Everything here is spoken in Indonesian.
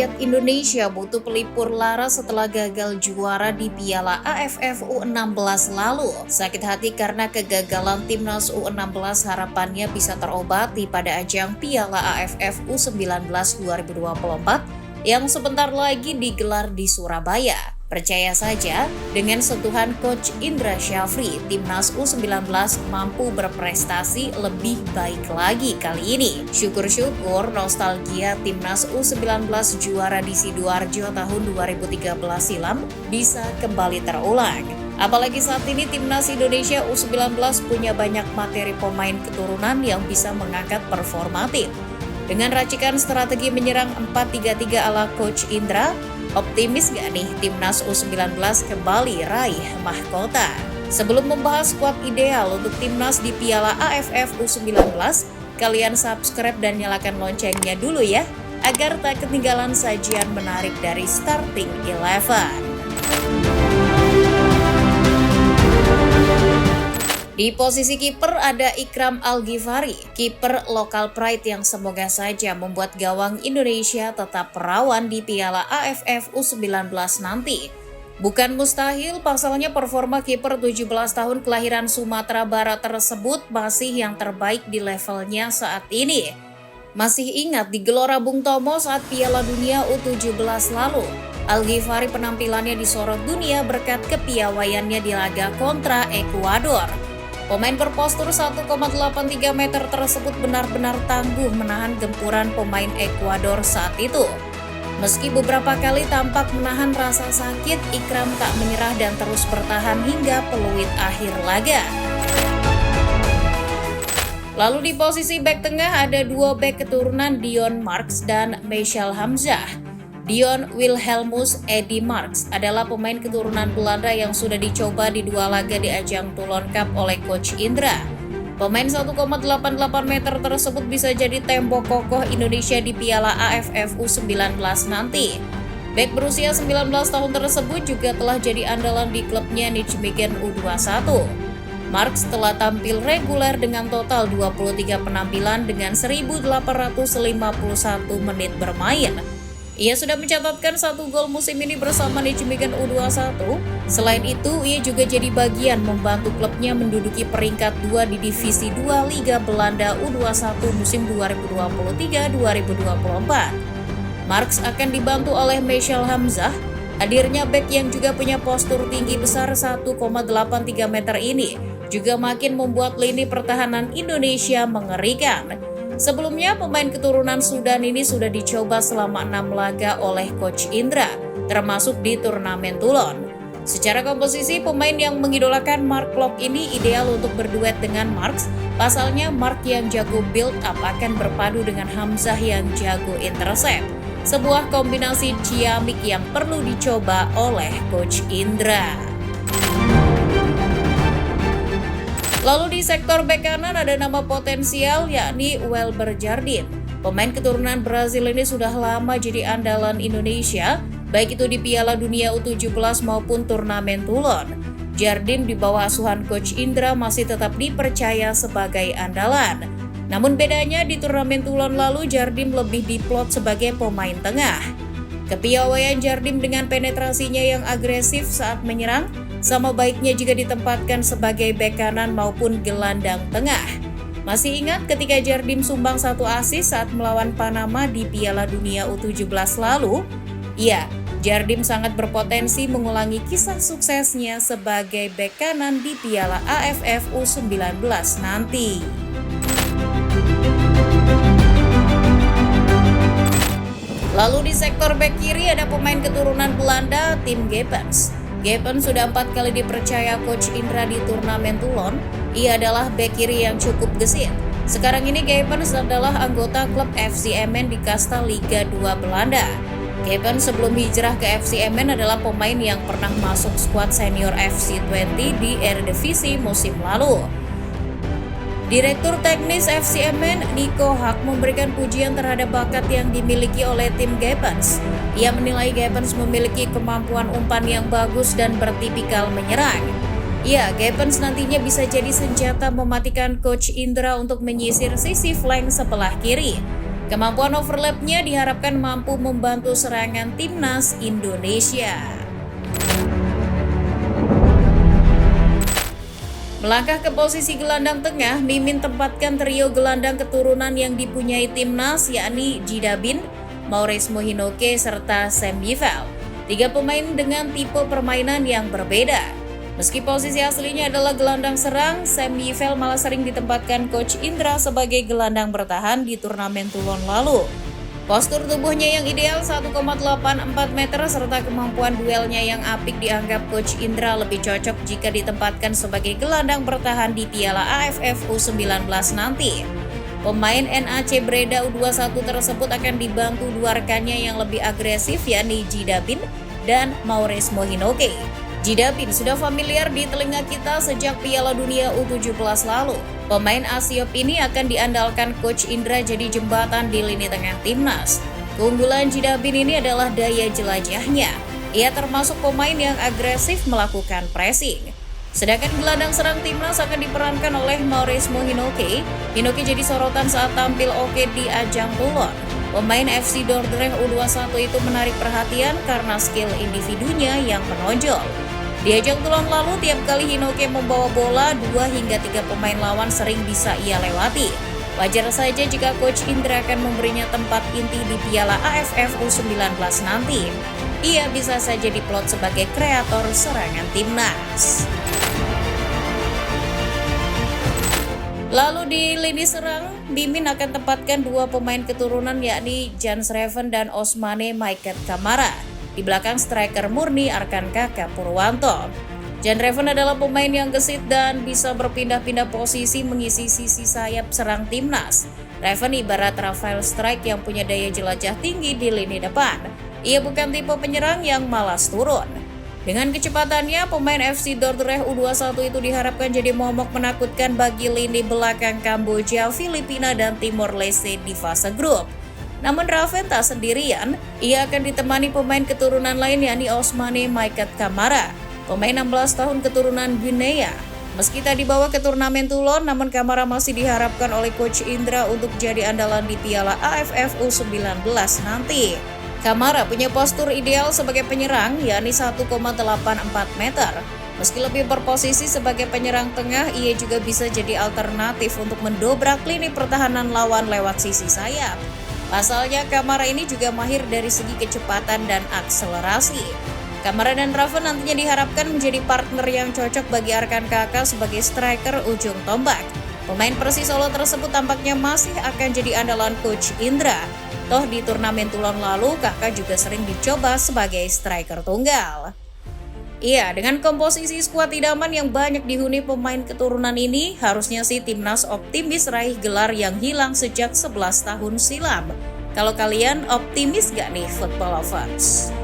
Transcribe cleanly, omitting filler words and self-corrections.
rakyat Indonesia butuh pelipur lara setelah gagal juara di Piala AFF U16 lalu. Sakit hati karena kegagalan timnas U16, harapannya bisa terobati pada ajang Piala AFF U19 2024 yang sebentar lagi digelar di Surabaya. Percaya saja, dengan sentuhan Coach Indra Syafri, timnas U19 mampu berprestasi lebih baik lagi kali ini. Syukur-syukur nostalgia timnas U19 juara di Sidoarjo tahun 2013 silam bisa kembali terulang. Apalagi saat ini timnas Indonesia U19 punya banyak materi pemain keturunan yang bisa mengangkat performa tim. Dengan racikan strategi menyerang 4-3-3 ala Coach Indra, optimis gak nih timnas U19 kembali raih mahkota? Sebelum membahas skuad ideal untuk timnas di Piala AFF U19, kalian subscribe dan nyalakan loncengnya dulu ya, agar tak ketinggalan sajian menarik dari Starting 11. Di posisi kiper ada Ikram Al-Ghifari, kiper lokal pride yang semoga saja membuat gawang Indonesia tetap perawan di Piala AFF U19 nanti. Bukan mustahil, pasalnya performa kiper 17 tahun kelahiran Sumatera Barat tersebut masih yang terbaik di levelnya saat ini. Masih ingat di Gelora Bung Tomo saat Piala Dunia U17 lalu? Al-Ghifari penampilannya disorot dunia berkat kepiawaiannya di laga kontra Ekuador. Pemain berpostur 1,83 meter tersebut benar-benar tangguh menahan gempuran pemain Ekuador saat itu. Meski beberapa kali tampak menahan rasa sakit, Ikram tak menyerah dan terus bertahan hingga peluit akhir laga. Lalu di posisi bek tengah ada dua bek keturunan Dion Marks dan Michel Hamzah. Dion Wilhelmus Eddy Marks adalah pemain keturunan Belanda yang sudah dicoba di dua laga di ajang Toulon Cup oleh Coach Indra. Pemain 1,88 meter tersebut bisa jadi tembok kokoh Indonesia di Piala AFF U19 nanti. Bek berusia 19 tahun tersebut juga telah jadi andalan di klubnya Nijmegen U21. Marks telah tampil reguler dengan total 23 penampilan dengan 1.851 menit bermain. Ia sudah mencatatkan 1 gol musim ini bersama Nijmegen U21. Selain itu, ia juga jadi bagian membantu klubnya menduduki peringkat 2 di Divisi 2 Liga Belanda U21 musim 2023-2024. Marks akan dibantu oleh Michel Hamzah. Hadirnya bek yang juga punya postur tinggi besar 1,83 meter ini juga makin membuat lini pertahanan Indonesia mengerikan. Sebelumnya, pemain keturunan Sudan ini sudah dicoba selama 6 laga oleh Coach Indra, termasuk di turnamen Toulon. Secara komposisi, pemain yang mengidolakan Mark Klok ini ideal untuk berduet dengan Marks, pasalnya Mark yang jago build up akan berpadu dengan Hamzah yang jago intercept. Sebuah kombinasi ciamik yang perlu dicoba oleh Coach Indra. Lalu di sektor bek kanan ada nama potensial yakni Welber Jardim. Pemain keturunan Brazil ini sudah lama jadi andalan Indonesia, baik itu di Piala Dunia U17 maupun turnamen Toulon. Jardim di bawah asuhan Coach Indra masih tetap dipercaya sebagai andalan. Namun bedanya di turnamen Toulon lalu Jardim lebih diplot sebagai pemain tengah. Kepiawaian Jardim dengan penetrasinya yang agresif saat menyerang sama baiknya jika ditempatkan sebagai bek kanan maupun gelandang tengah. Masih ingat ketika Jardim sumbang 1 assist saat melawan Panama di Piala Dunia U17 lalu? Ya, Jardim sangat berpotensi mengulangi kisah suksesnya sebagai bek kanan di Piala AFF U19 nanti. Lalu di sektor bek kiri ada pemain keturunan Belanda, Tim Geppens. Geppens sudah 4 kali dipercaya Coach Indra di turnamen Toulon. Ia adalah bek kiri yang cukup gesit. Sekarang ini Geppens adalah anggota klub FC Emmen di kasta Liga 2 Belanda. Geppens sebelum hijrah ke FC Emmen adalah pemain yang pernah masuk skuad senior FC20 di Eredivisie musim lalu. Direktur teknis FC Emmen, Nico Hak, memberikan pujian terhadap bakat yang dimiliki oleh tim Geppens. Ia menilai Geppens memiliki kemampuan umpan yang bagus dan bertipikal menyerang. Ya, Geppens nantinya bisa jadi senjata mematikan Coach Indra untuk menyisir sisi flank sebelah kiri. Kemampuan overlapnya diharapkan mampu membantu serangan timnas Indonesia. Melangkah ke posisi gelandang tengah, Mimin tempatkan trio gelandang keturunan yang dipunyai timnas, yakni Jidabin, Mauresmo Hinoke, serta Sam Yifel. 3 pemain dengan tipe permainan yang berbeda. Meski posisi aslinya adalah gelandang serang, Sam Yifel malah sering ditempatkan Coach Indra sebagai gelandang bertahan di turnamen Toulon lalu. Postur tubuhnya yang ideal 1,84 meter serta kemampuan duelnya yang apik dianggap Coach Indra lebih cocok jika ditempatkan sebagai gelandang bertahan di Piala AFF U19 nanti. Pemain NAC Breda U21 tersebut akan dibantu 2 rekannya yang lebih agresif, yakni Jidabin dan Mauresmo Hinoke. Jidabin sudah familiar di telinga kita sejak Piala Dunia U17 lalu. Pemain Asiop ini akan diandalkan Coach Indra jadi jembatan di lini tengah timnas. Keunggulan Jidabin ini adalah daya jelajahnya. Ia termasuk pemain yang agresif melakukan pressing. Sedangkan gelandang serang timnas akan diperankan oleh Mauresmo Hinoke. Hinoke jadi sorotan saat tampil oke di ajang Toulon. Pemain FC Dordrecht U21 itu menarik perhatian karena skill individunya yang menonjol. Di ajang Toulon lalu, tiap kali Hinoke membawa bola, 2 hingga 3 pemain lawan sering bisa ia lewati. Wajar saja jika Coach Indra akan memberinya tempat inti di Piala AFF U19 nanti. Ia bisa saja diplot sebagai kreator serangan timnas. Lalu di lini serang, Mimin akan tempatkan 2 pemain keturunan yakni Jan Schreven dan Osmane Maiket Kamara. Di belakang striker murni Arkan Kakak Purwanto. Jan Schreven adalah pemain yang gesit dan bisa berpindah-pindah posisi mengisi sisi sayap serang timnas. Schreven ibarat Rafael Strike yang punya daya jelajah tinggi di lini depan. Ia bukan tipe penyerang yang malas turun. Dengan kecepatannya, pemain FC Dordrecht U21 itu diharapkan jadi momok menakutkan bagi lini belakang Kamboja, Filipina, dan Timor Leste di fase grup. Namun Raven tak sendirian, ia akan ditemani pemain keturunan lain yakni Osmane Maiket Kamara, pemain 16 tahun keturunan Guinea. Meski tak dibawa ke turnamen Toulon, namun Kamara masih diharapkan oleh Coach Indra untuk jadi andalan di Piala AFF U19 nanti. Kamara punya postur ideal sebagai penyerang, yakni 1,84 meter. Meski lebih berposisi sebagai penyerang tengah, ia juga bisa jadi alternatif untuk mendobrak lini pertahanan lawan lewat sisi sayap. Pasalnya, Kamara ini juga mahir dari segi kecepatan dan akselerasi. Kamara dan Raven nantinya diharapkan menjadi partner yang cocok bagi Arkan Kakak sebagai striker ujung tombak. Pemain Persis Solo tersebut tampaknya masih akan jadi andalan Coach Indra. Toh di turnamen Toulon lalu, Kakak juga sering dicoba sebagai striker tunggal. Iya, dengan komposisi skuad idaman yang banyak dihuni pemain keturunan ini, harusnya sih timnas optimis raih gelar yang hilang sejak 11 tahun silam. Kalau kalian optimis gak nih, football lovers?